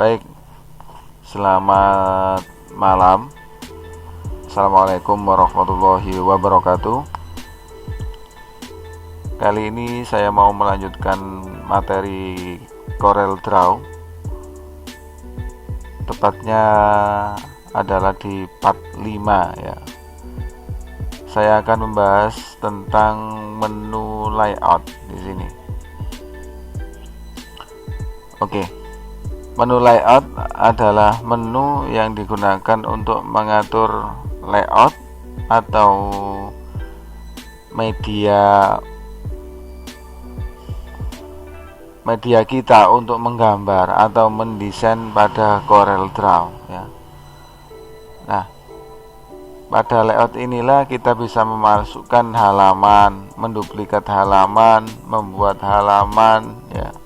Baik, selamat malam. Assalamualaikum warahmatullahi wabarakatuh. Kali ini saya mau melanjutkan materi Corel Draw. Tepatnya adalah di part 5 ya. Saya akan membahas tentang menu layout di sini. Oke. Menu layout adalah menu yang digunakan untuk mengatur layout atau media kita untuk menggambar atau mendesain pada Corel Draw ya. Nah, pada layout inilah kita bisa memasukkan halaman, menduplikat halaman, membuat halaman ya.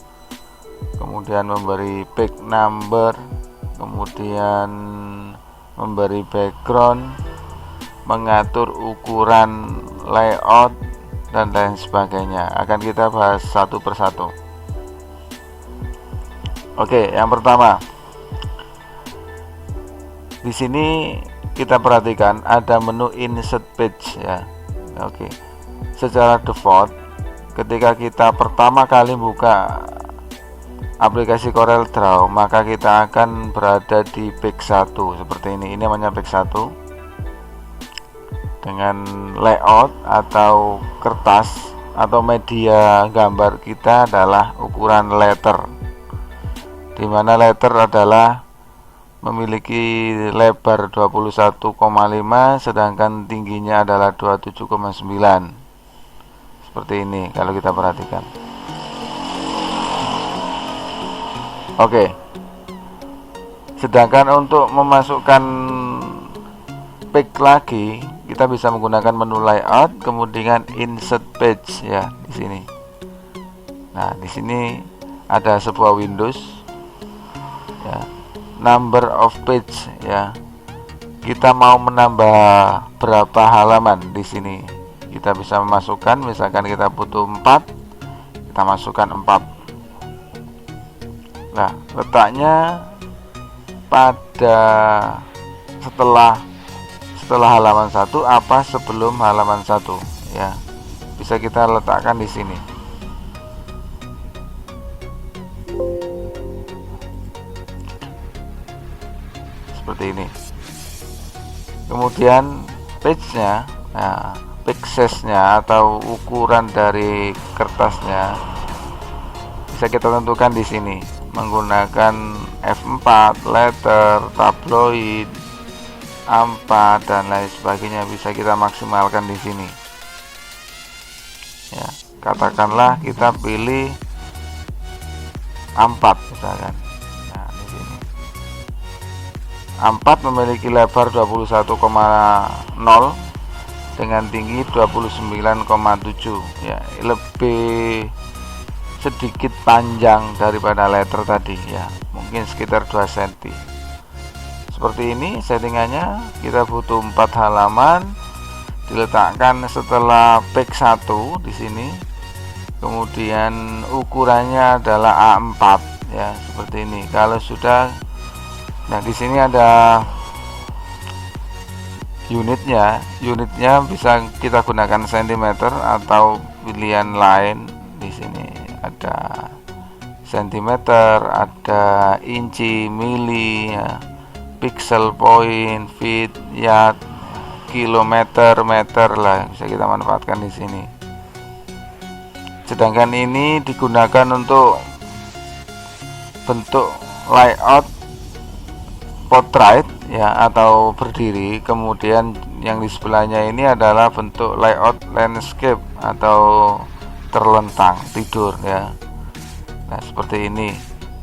Kemudian memberi back number, kemudian memberi background, mengatur ukuran layout dan lain sebagainya. Akan kita bahas satu persatu. Oke, yang pertama, di sini kita perhatikan ada menu insert page ya. Oke, secara default ketika kita pertama kali buka aplikasi Corel Draw, maka kita akan berada di page 1 seperti ini. Ini namanya page 1 dengan layout atau kertas atau media gambar kita adalah ukuran letter, dimana letter adalah memiliki lebar 21,5 sedangkan tingginya adalah 27,9. Seperti ini kalau kita perhatikan. Oke. Sedangkan untuk memasukkan page lagi, kita bisa menggunakan menu layout, kemudian insert page ya di sini. Nah, di sini ada sebuah Windows ya, number of page ya. Kita mau menambah berapa halaman di sini. Kita bisa memasukkan, misalkan kita butuh 4, kita masukkan 4. Nah, letaknya pada setelah halaman 1 apa sebelum halaman 1 ya. Bisa kita letakkan di sini. Seperti ini. Kemudian page-nya, nah, page size-nya atau ukuran dari kertasnya bisa kita tentukan di sini menggunakan F4, letter, tabloid, A4 dan lain sebagainya. Bisa kita maksimalkan di sini. Ya, katakanlah kita pilih A4 misalkan. Nah, di sini. A4 memiliki lebar 21,0 dengan tinggi 29,7 ya, lebih sedikit panjang daripada letter tadi ya, mungkin sekitar 2 cm. Seperti ini settingannya. Kita butuh 4 halaman, diletakkan setelah page 1 di sini. Kemudian ukurannya adalah A4 ya, seperti ini. Kalau sudah, nah di sini ada unitnya bisa kita gunakan cm atau pilihan lain. Di sini ada sentimeter, ada inci, mili ya, pixel, point, feet, yard, kilometer, meter lah, bisa kita manfaatkan di sini. Sedangkan ini digunakan untuk bentuk layout portrait ya atau berdiri. Kemudian yang di sebelahnya ini adalah bentuk layout landscape atau terlentang, tidur ya. Nah, seperti ini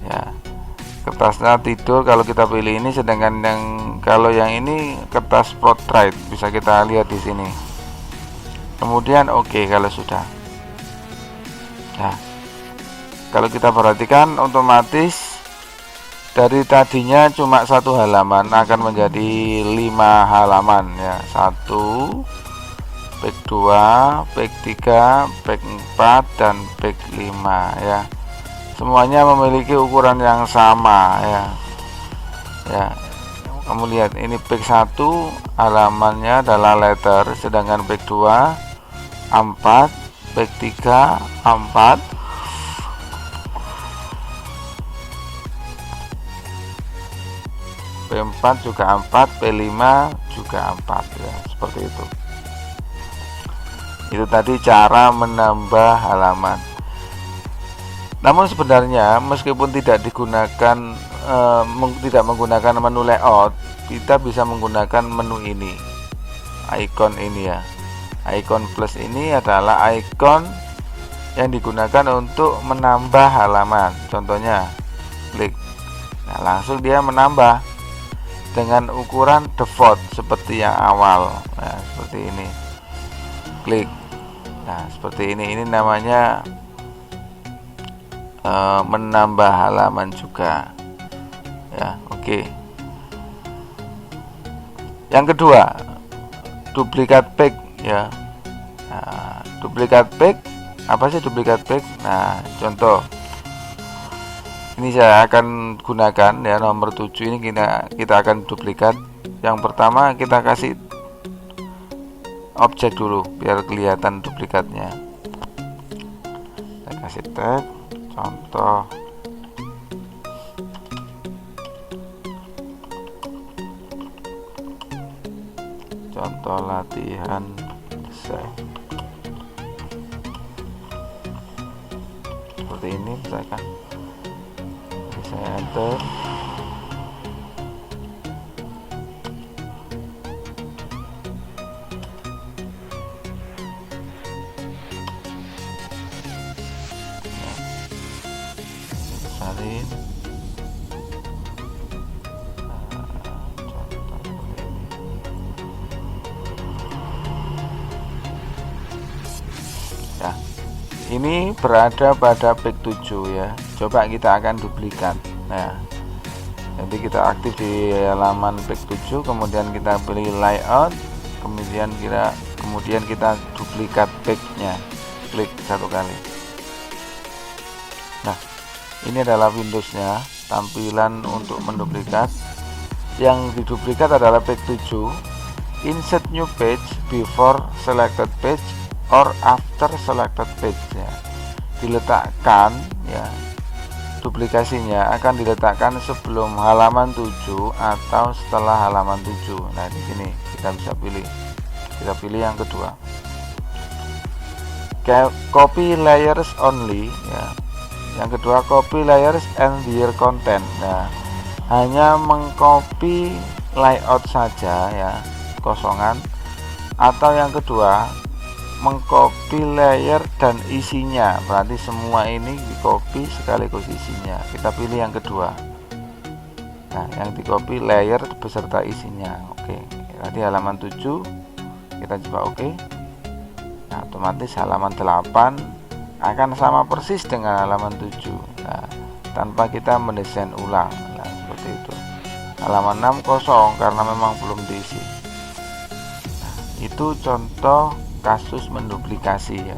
ya. Kertasnya tidur kalau kita pilih ini, sedangkan kalau yang ini kertas portrait, bisa kita lihat di sini. Kemudian oke kalau sudah. Nah, kalau kita perhatikan otomatis dari tadinya cuma 1 halaman akan menjadi 5 halaman ya. 1 back 2, back 3, back 4 dan back 5 ya. semuanya memiliki ukuran yang sama ya. Ya, kamu lihat ini page 1 halamannya adalah letter, sedangkan page 2 4, page 3 4, P4 juga 4, P5 juga 4 ya, seperti itu. Itu tadi cara menambah halaman. Namun sebenarnya meskipun tidak digunakan tidak menggunakan menu layout, kita bisa menggunakan menu ini, icon ini ya. Icon plus ini adalah icon yang digunakan untuk menambah halaman. Contohnya klik, nah langsung dia menambah dengan ukuran default seperti yang awal. Nah seperti ini, klik, nah seperti ini namanya menambah halaman juga ya. Oke. Yang kedua, duplikat page ya. Nah, duplikat page, apa sih duplikat page? Nah contoh ini saya akan gunakan ya, nomor 7 ini kita akan duplikat. Yang pertama kita kasih objek dulu biar kelihatan duplikatnya. Saya kasih tag contoh latihan desain seperti ini misalkan. Saya enter, salin ya. Ini berada pada page 7 ya. Coba kita akan duplikat. Nah, jadi kita aktif di halaman page 7, kemudian kita pilih layout, kemudian kita duplikat page-nya. Klik satu kali. Nah, ini adalah Windows-nya, tampilan untuk menduplikat. Yang diduplikat adalah page 7. Insert new page before selected page or after selected page ya. Diletakkan ya, duplikasinya akan diletakkan sebelum halaman 7 atau setelah halaman 7. Nah di sini kita bisa pilih, kita pilih yang kedua, copy layers only ya. Yang kedua, copy layers and their content. Nah hanya mengcopy layout saja ya, kosongan. Atau yang kedua, mengcopy layer dan isinya, berarti semua ini di copy sekaligus isinya. Kita pilih yang kedua. Nah yang di copy layer beserta isinya. Oke, tadi halaman 7 kita coba oke. Nah otomatis halaman 8 akan sama persis dengan halaman 7. Nah, tanpa kita mendesain ulang. Nah seperti itu. Halaman 6 kosong karena memang belum diisi. Nah, itu contoh kasus menduplikasi ya,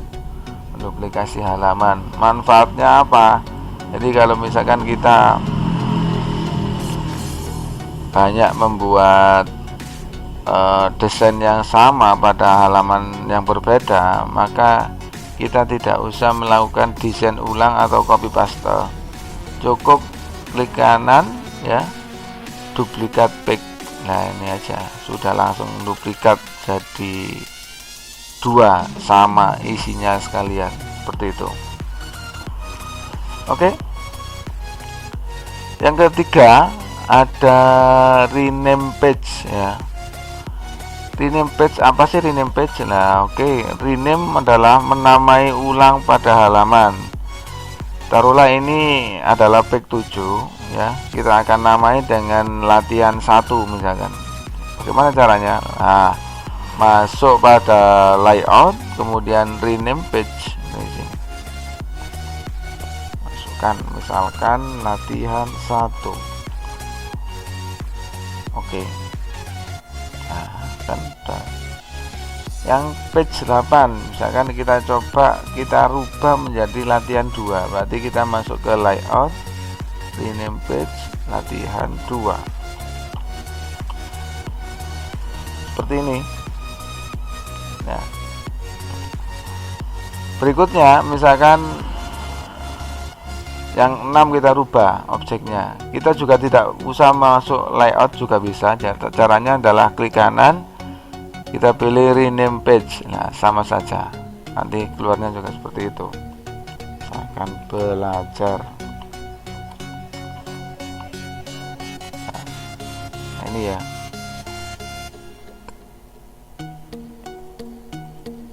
menduplikasi halaman. Manfaatnya apa? Jadi kalau misalkan kita banyak membuat desain yang sama pada halaman yang berbeda, maka kita tidak usah melakukan desain ulang atau copy paste. Cukup klik kanan ya, duplikat page. Nah ini aja sudah langsung duplikat jadi dua, sama isinya sekalian, seperti itu. Oke. Yang ketiga ada rename page ya. Rename page, apa sih rename page? Nah oke, rename adalah menamai ulang pada halaman. Taruhlah ini adalah page 7 ya, kita akan namai dengan latihan 1 misalkan. Bagaimana caranya? Nah, masuk pada layout, kemudian rename page. Di sini masukkan misalkan latihan 1. Oke. Nah kan Yang page 8 misalkan kita coba kita rubah menjadi latihan 2, berarti kita masuk ke layout, rename page, latihan 2 seperti ini. Nah, berikutnya misalkan yang 6 kita rubah objeknya, kita juga tidak usah masuk layout juga bisa. Caranya adalah klik kanan, kita pilih rename page. Nah, sama saja, nanti keluarnya juga seperti itu. Misalkan belajar. Nah, ini ya,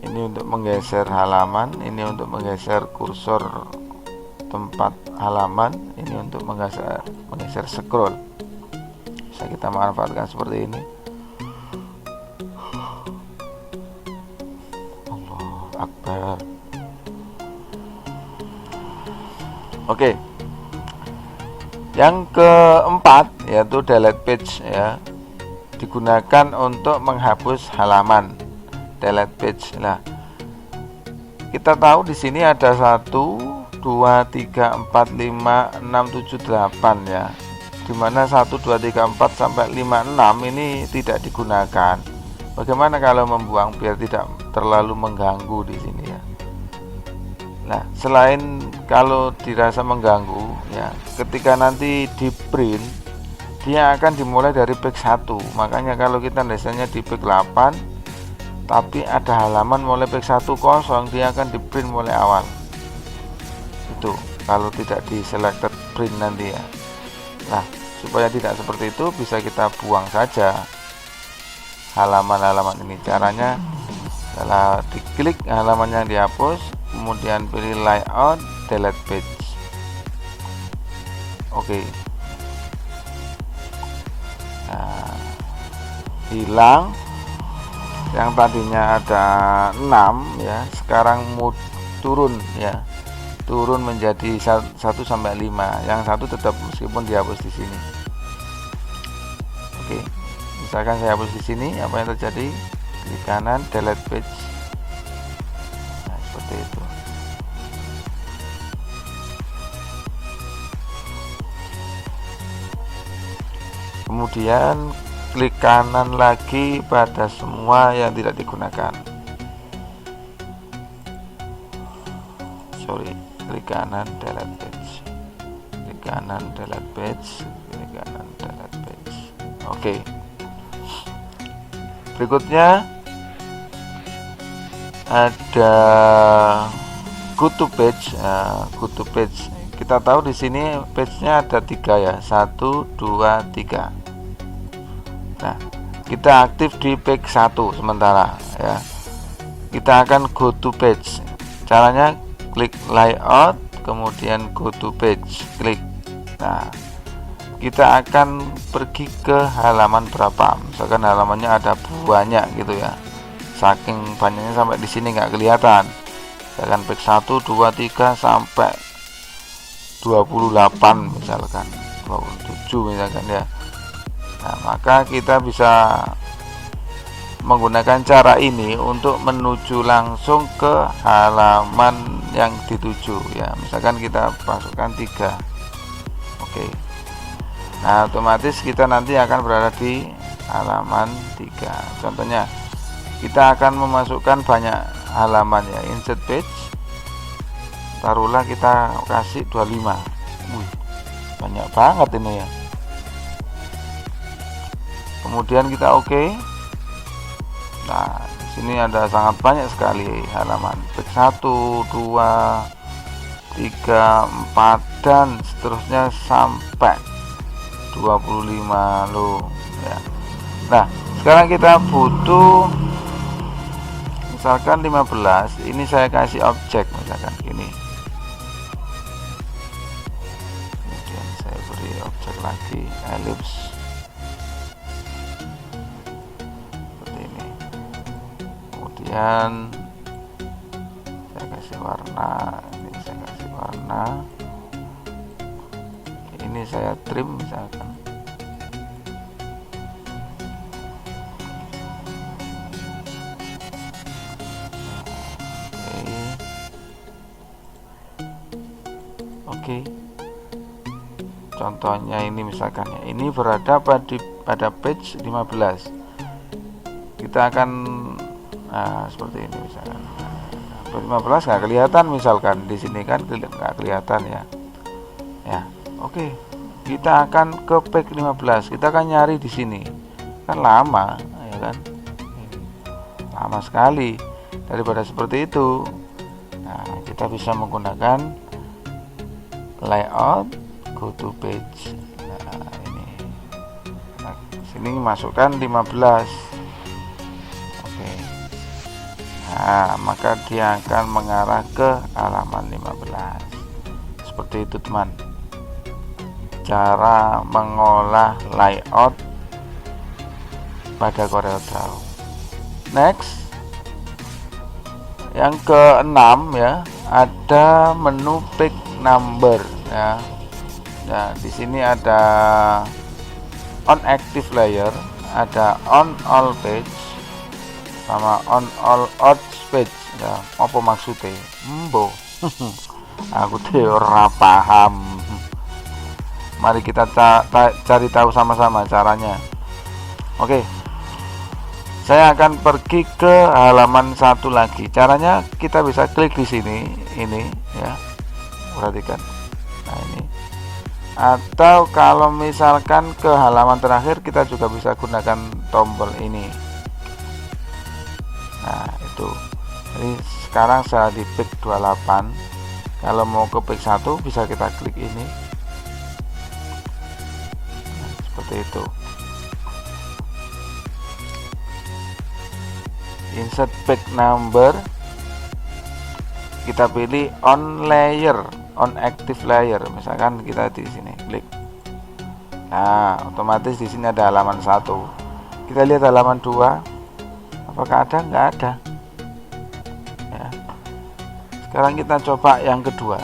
ini untuk menggeser halaman, ini untuk menggeser kursor tempat halaman, ini untuk menggeser scroll. Bisa kita manfaatkan seperti ini. Akbar. Oke. Yang keempat yaitu delete page ya. Digunakan untuk menghapus halaman. Delete page. Nah, kita tahu di sini ada 1 2 3 4 5 6 7 8 ya. Dimana 1 2 3 4 sampai 5 6 ini tidak digunakan. Bagaimana kalau membuang biar tidak terlalu mengganggu di sini ya. Nah, selain kalau dirasa mengganggu ya, ketika nanti di print dia akan dimulai dari page 1. Makanya kalau kita biasanya di page 8 tapi ada halaman mulai page 1 kosong, dia akan di print mulai awal. Itu kalau tidak di selected print nanti ya. Nah, supaya tidak seperti itu bisa kita buang saja halaman-halaman ini. Caranya adalah diklik halaman yang dihapus, kemudian pilih layout, delete page. Oke. Nah, hilang yang tadinya ada 6 ya, sekarang turun ya. Turun menjadi 1 sampai 5. Yang satu tetap meskipun dihapus di sini. Oke. Misalkan saya hapus di sini, apa yang terjadi? Klik kanan, delete page. Nah, seperti itu. Kemudian klik kanan lagi pada semua yang tidak digunakan. Klik kanan, delete page. Klik kanan, delete page. Klik kanan, delete page. Oke. Berikutnya ada go to page. Go to page. Kita tahu di sini page-nya ada 3 ya, 1 2 3. Nah, kita aktif di page 1 sementara ya. Kita akan go to page. Caranya klik layout, kemudian go to page, klik. Nah, kita akan pergi ke halaman berapa. Misalkan halamannya ada banyak gitu ya, saking banyaknya sampai di sini nggak kelihatan. Misalkan page 1 2 3 sampai 28 misalkan, 27 misalkan ya. Nah, maka kita bisa menggunakan cara ini untuk menuju langsung ke halaman yang dituju ya. Misalkan kita masukkan 3. Oke. Nah, otomatis kita nanti akan berada di halaman 3. Contohnya kita akan memasukkan banyak halaman ya. Insert page, taruhlah kita kasih 25. Banyak banget ini ya. Kemudian kita oke. Nah, di sini ada sangat banyak sekali halaman. Page 1 2 3 4 dan seterusnya sampai 25 loh ya. Nah, sekarang kita butuh misalkan 15. Ini saya kasih objek misalkan ini. Kemudian saya beri objek lagi, ellipse seperti ini. Kemudian saya kasih warna, ini saya kasih warna, ini saya trim misalkan. contohnya ini misalkan ya, ini berada pada page 15. Kita akan seperti ini misalkan. Page 15 nggak kelihatan misalkan, di sini kan nggak kelihatan ya. Ya, oke. Kita akan ke page 15. Kita akan nyari di sini. Kan lama, ya kan? Lama sekali. Daripada seperti itu. Nah, kita bisa menggunakan layout go to page. Nah, ini. Nah, sini masukkan 15. Oke. Nah, maka dia akan mengarah ke halaman 15. Seperti itu, teman. Cara mengolah layout pada CorelDRAW. Next. Yang keenam ya, ada menu page number ya. Nah, di sini ada on active layer, ada on all page, sama on all out page ya. Apa maksudnya? Mbo. Aku tuh ora paham. Mari kita cari tahu sama-sama caranya. Oke. Saya akan pergi ke halaman satu lagi. Caranya kita bisa klik di sini, ini ya. Perhatikan. Nah, ini. Atau kalau misalkan ke halaman terakhir, kita juga bisa gunakan tombol ini. Nah, itu. Jadi sekarang saya di page 28. Kalau mau ke page 1 bisa kita klik ini. Nah, seperti itu. Insert page number, kita pilih on layer, on active layer, misalkan kita di sini klik. Nah, otomatis di sini ada halaman 1. Kita lihat halaman 2. Apakah ada? Nggak ada. Ya. Sekarang kita coba yang kedua.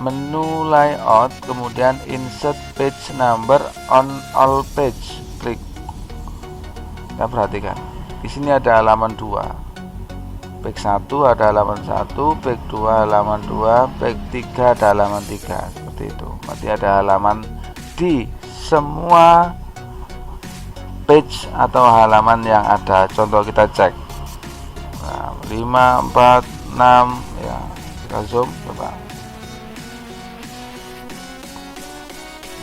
Menu layout, kemudian insert page number on all page. Klik. Kita perhatikan. Di sini ada halaman 2. Page 1 ada halaman 1, page 2 halaman 2, page 3 ada halaman 3. Seperti itu. Berarti ada halaman di semua page atau halaman yang ada. Contoh kita cek. Nah, 5, 4, 6 ya. Kita zoom coba.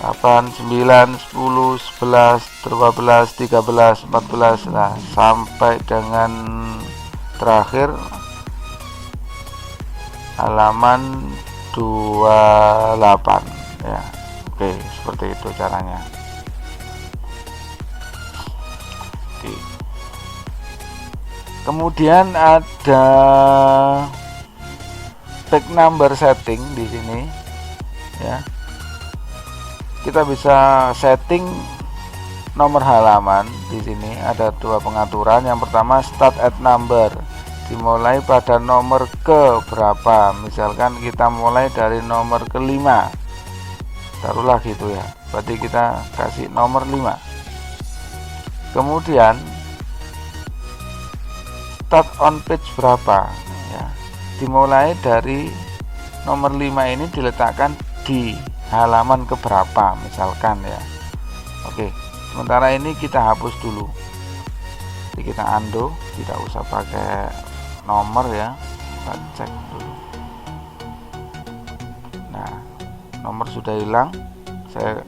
8, 9, 10, 11, 12, 13, 14, nah, sampai dengan terakhir halaman 28 ya. Oke, seperti itu caranya. Oke. Kemudian ada page number setting di sini ya. Kita bisa setting nomor halaman. Di sini ada 2 pengaturan. Yang pertama start at number, dimulai pada nomor ke berapa. Misalkan kita mulai dari nomor ke-5, taruhlah gitu ya, berarti kita kasih nomor 5. Kemudian start on page berapa ya, dimulai dari nomor 5 ini diletakkan di halaman keberapa misalkan ya. Oke, sementara ini kita hapus dulu. Jadi kita undo, tidak usah pakai nomor ya. Kita cek dulu. Nah, nomor sudah hilang. Saya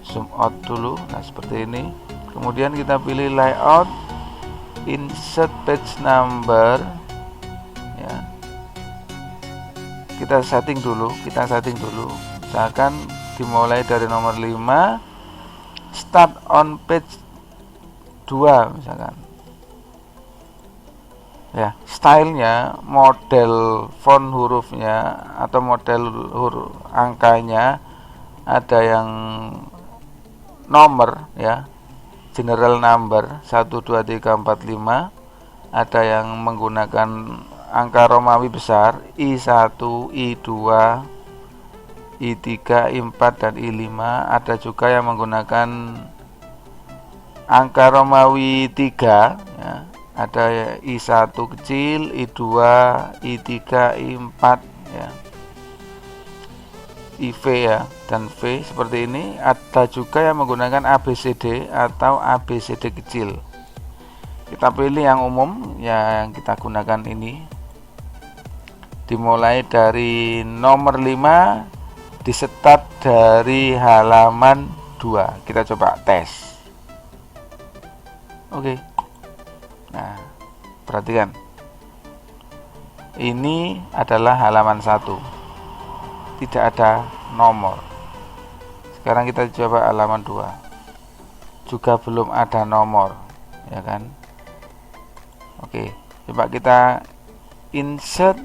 zoom out dulu. Nah, seperti ini. Kemudian kita pilih layout, insert page number ya. Kita setting dulu. Misalkan dimulai dari nomor 5, start on page 2 misalkan ya. Stylenya, model font hurufnya atau model huruf angkanya ada yang nomor ya, general number 1, 2, 3, 4, 5. Ada yang menggunakan angka Romawi besar I1, I2, I3, I4, dan I5. Ada juga yang menggunakan angka Romawi 3 ya. Ada I1 kecil, I2, I3, I4 ya. IV ya dan V seperti ini. Ada juga yang menggunakan ABCD atau ABCD kecil. Kita pilih yang umum, yang kita gunakan ini. Dimulai dari nomor 5, disetat dari halaman 2. Kita coba tes. Oke. Nah, perhatikan. Ini adalah halaman 1. Tidak ada nomor. Sekarang kita coba halaman 2. Juga belum ada nomor, ya kan? Oke, coba kita insert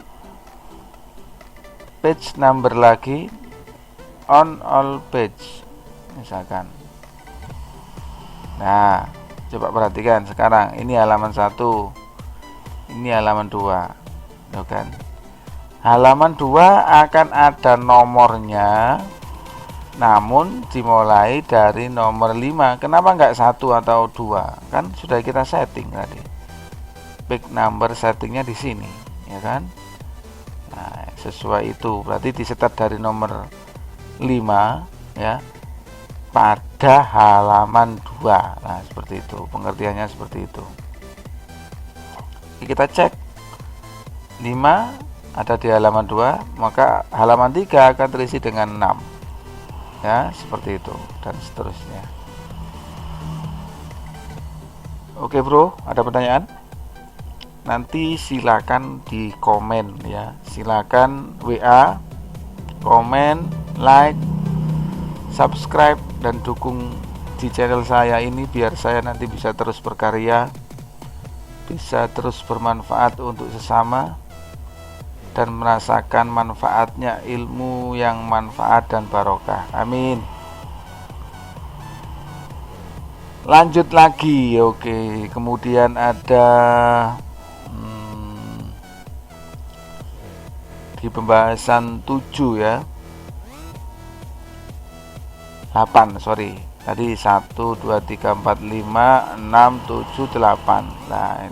page number lagi on all page misalkan. Nah, coba perhatikan sekarang ini halaman 1, ini halaman 2, ya kan? Halaman 2 akan ada nomornya, namun dimulai dari nomor 5. Kenapa enggak 1 atau 2? Kan sudah kita setting tadi. Page number settingnya di sini, ya kan? Nah, sesuai itu berarti disetat dari nomor 5 ya pada halaman 2. Nah, seperti itu pengertiannya, seperti itu. Oke, kita cek 5 ada di halaman 2, maka halaman 3 akan terisi dengan 6 ya, seperti itu dan seterusnya. Oke bro, ada pertanyaan? Nanti silakan di komen ya, silakan WA, komen, like, subscribe dan dukung di channel saya ini biar saya nanti bisa terus berkarya, bisa terus bermanfaat untuk sesama dan merasakan manfaatnya ilmu yang manfaat dan barokah. Amin. Lanjut lagi. Oke, kemudian ada di pembahasan 7 ya, 8 sorry, tadi 1, 2, 3, 4, 5, 6, 7, 8. Nah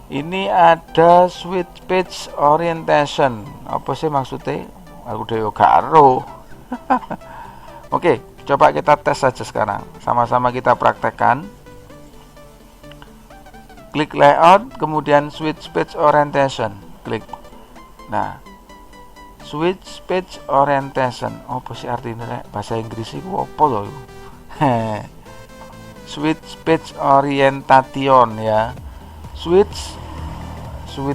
ini ada switch page orientation. Apa sih maksudnya? Aku udah karo. Oke, coba kita tes saja sekarang, sama-sama kita praktekkan. Klik layout, kemudian switch page orientation, klik. Nah, switch page orientation, apa sih artinya bahasa Inggris itu apa loh? Switch page orientation ya. Switch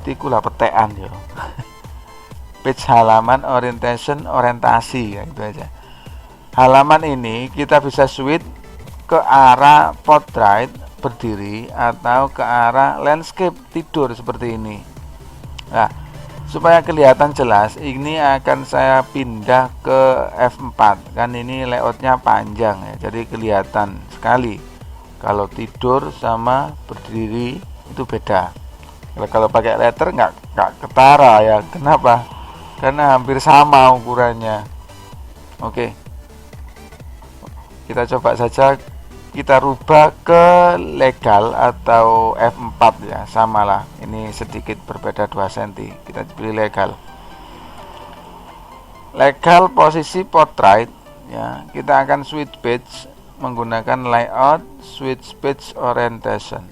itu lah petean ya. Page halaman, orientation orientasi ya, itu aja. Halaman ini kita bisa switch ke arah portrait berdiri atau ke arah landscape tidur seperti ini. Nah, supaya kelihatan jelas, ini akan saya pindah ke F4. Kan ini layoutnya panjang ya, jadi kelihatan sekali. Kalau tidur sama berdiri itu beda. Kalau pakai letter nggak ketara ya. Kenapa? Karena hampir sama ukurannya. Oke, kita coba saja. Kita rubah ke legal atau F4 ya, samalah. Ini sedikit berbeda 2 cm. Kita pilih legal. Legal posisi portrait ya. Kita akan switch page menggunakan layout switch page orientation.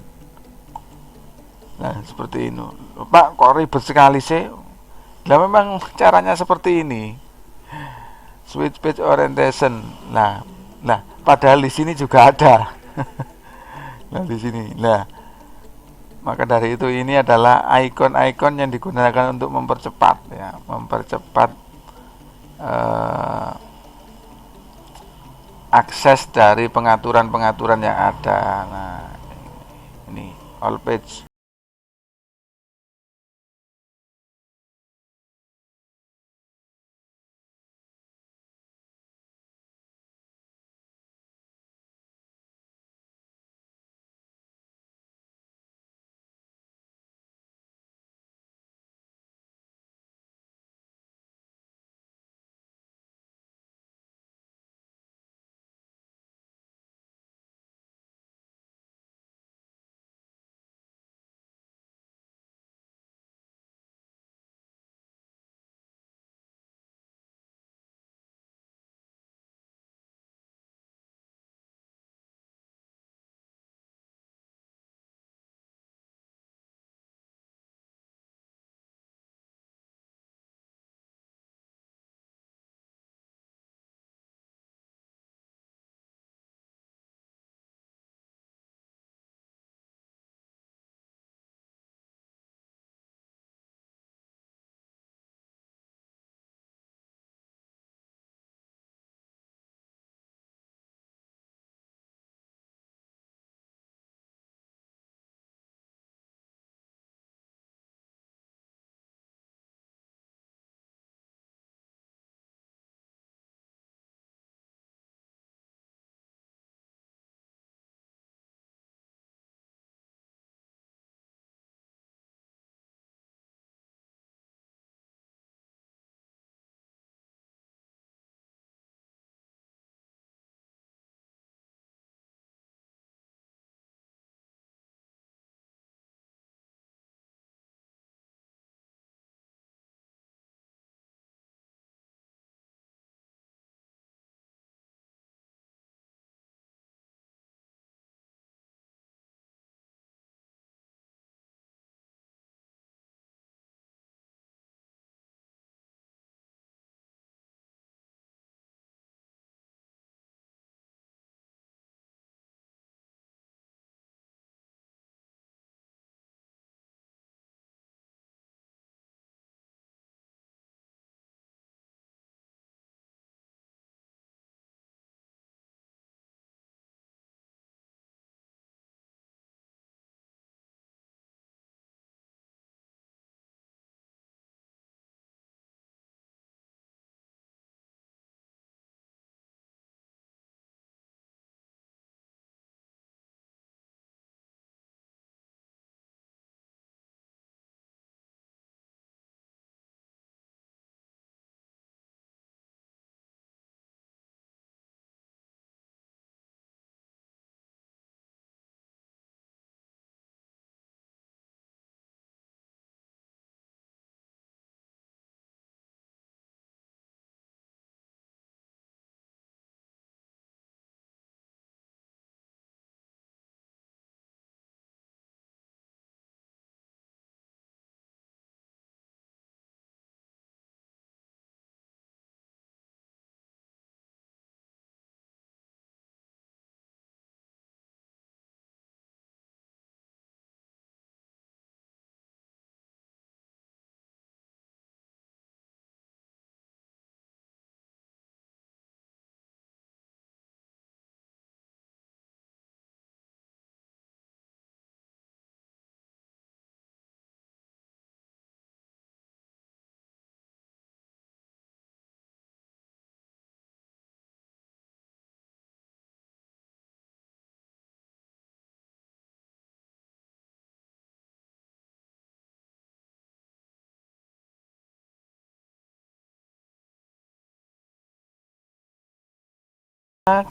Nah, seperti ini. Pak, kok ribet sekali sih? Lah memang caranya seperti ini. Switch page orientation. Nah, padahal di sini juga ada. Nah, di sini. Nah, maka dari itu ini adalah ikon-ikon yang digunakan untuk mempercepat ya, mempercepat akses dari pengaturan-pengaturan yang ada. Nah, ini all page.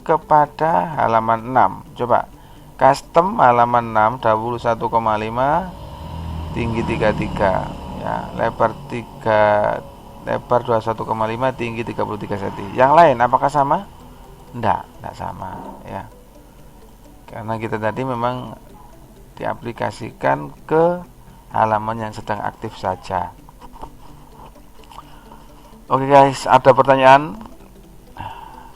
kepada halaman 6. Coba custom halaman 6, dahulu 1,5, tinggi 33 ya, lebar 21,5, tinggi 33 cm. Yang lain apakah sama? Enggak sama ya. Karena kita tadi memang diaplikasikan ke halaman yang sedang aktif saja. Oke guys, ada pertanyaan?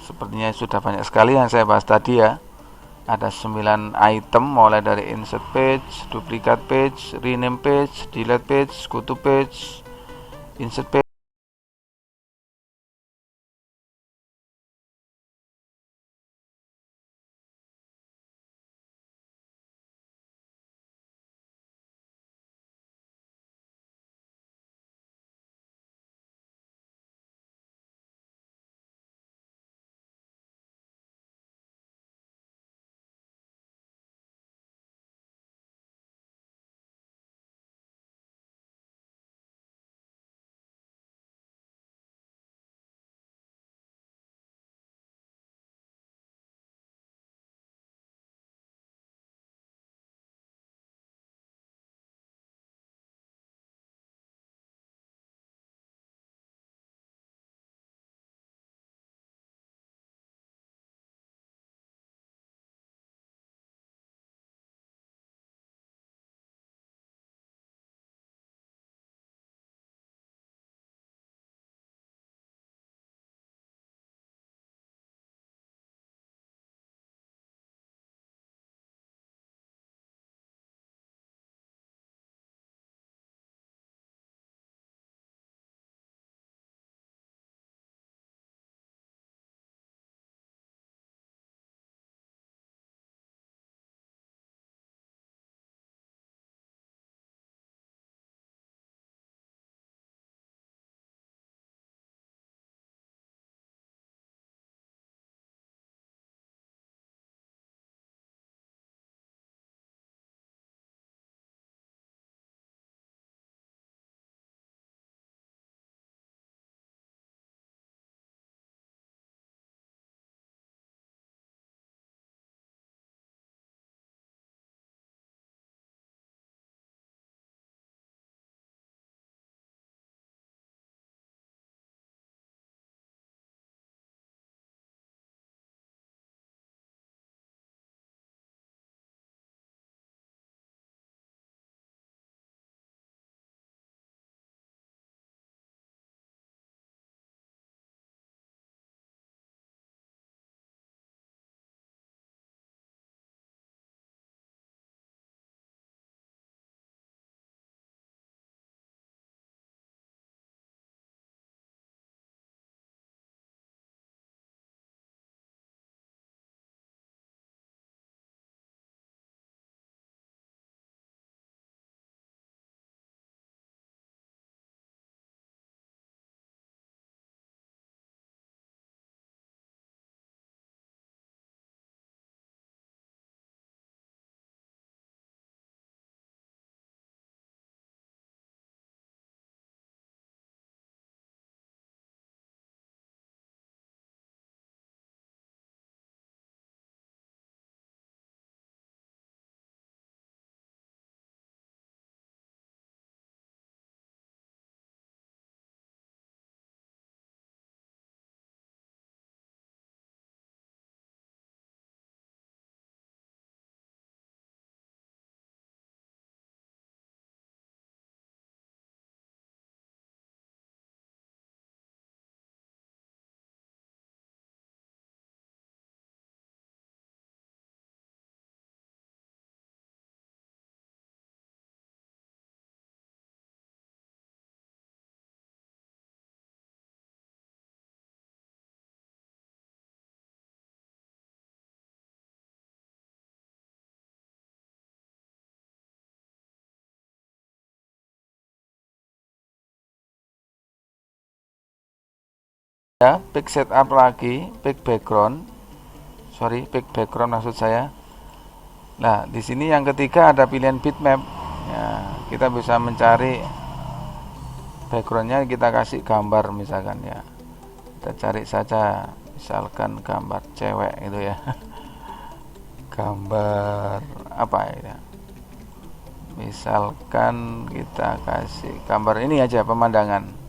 Sepertinya sudah banyak sekali yang saya bahas tadi ya. Ada 9 item mulai dari insert page, duplicate page, rename page, delete page, go to page, insert page. Ya, pick setup lagi, pick background. Sorry, pick background maksud saya. Nah, di sini yang ketiga ada pilihan bitmap. Ya, kita bisa mencari backgroundnya, kita kasih gambar misalkan ya. Kita cari saja misalkan gambar cewek itu ya. Gambar apa ya, misalkan kita kasih gambar ini aja, pemandangan.